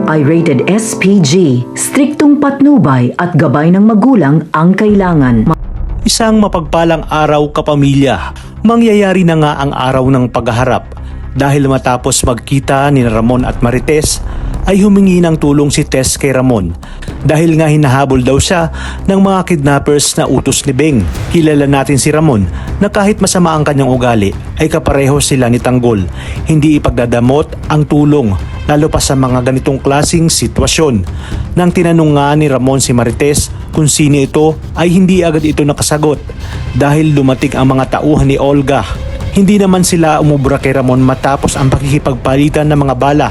ito ay rated SPG. Striktong patnubay at gabay ng magulang ang kailangan. Isang mapagpalang araw kapamilya, mangyayari na nga ang araw ng paghaharap dahil matapos magkita ni Ramon at Marites ay humingi ng tulong si Tess kay Ramon dahil nga hinahabol daw siya ng mga kidnappers na utos ni Beng. Kilala natin si Ramon na kahit masama ang kanyang ugali ay kapareho sila ni Tanggol. Hindi ipagdadamot ang tulong lalo pa sa mga ganitong klasing sitwasyon. Nang tinanong nga ni Ramon si Marites kung sino ito ay hindi agad ito nakasagot dahil lumating ang mga tauhan ni Olga. Hindi naman sila umubra kay Ramon matapos ang pakikipagpalitan ng mga bala.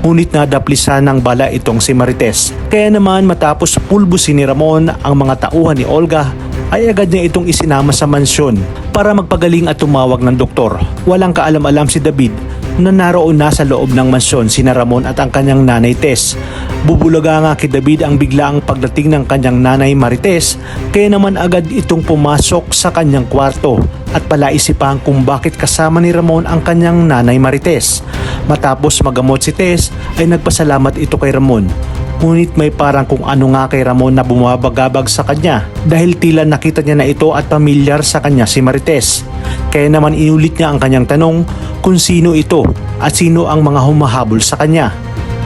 Ngunit nadaplisan ng bala itong si Marites. Kaya naman matapos pulbusin ni Ramon ang mga tauhan ni Olga ay agad niya itong isinama sa mansyon para magpagaling at tumawag ng doktor. Walang kaalam-alam si David na naroon na sa loob ng mansyon sina Ramon at ang kanyang nanay Tess. Bubulaga nga kay David ang biglaang pagdating ng kanyang nanay Marites kaya naman agad itong pumasok sa kanyang kwarto at palaisipan kung bakit kasama ni Ramon ang kanyang nanay Marites. Matapos magamot si Tess ay nagpasalamat ito kay Ramon. Ngunit may parang kung ano nga kay Ramon na bumabagabag sa kanya dahil tila nakita niya na ito at pamilyar sa kanya si Marites. Kaya naman inulit niya ang kanyang tanong kung sino ito at sino ang mga humahabol sa kanya.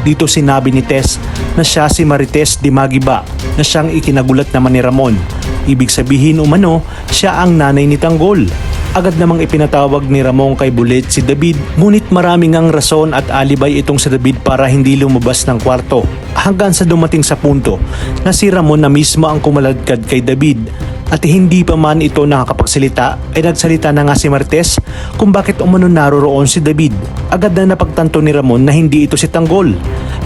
Dito sinabi ni Tess na siya si Marites Dimagiba na siyang ikinagulat naman ni Ramon. Ibig sabihin umano siya ang nanay ni Tanggol. Agad namang ipinatawag ni Ramon kay Bulit si David, ngunit maraming ang rason at alibay itong si David para hindi lumabas ng kwarto. Hanggang sa dumating sa punto na si Ramon na mismo ang kumaladkad kay David at hindi pa man ito nakakapagsalita ay nagsalita na nga si Marites kung bakit umano naroroon si David. Agad na napagtanto ni Ramon na hindi ito si Tanggol.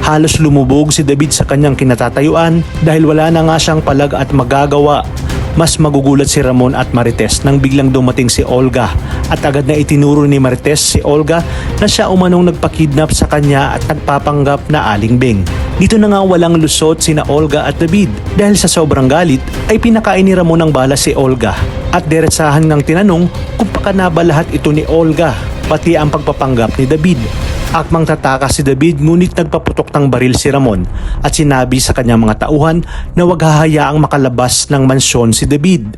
Halos lumubog si David sa kanyang kinatatayuan dahil wala na nga siyang palag at magagawa. Mas magugulat si Ramon at Marites nang biglang dumating si Olga at agad na itinuro ni Marites si Olga na siya umanong nagpakidnap sa kanya at nagpapanggap na Aling Beng. Dito na nga walang lusot sina Olga at David dahil sa sobrang galit ay pinakain ni Ramon ng bala si Olga at diretsahan ng tinanong kung pakana ba lahat ito ni Olga pati ang pagpapanggap ni David. Akmang tataka si David ngunit nagpaputok ng baril si Ramon at sinabi sa kanyang mga tauhan na wag hahayaang makalabas ng mansyon si David.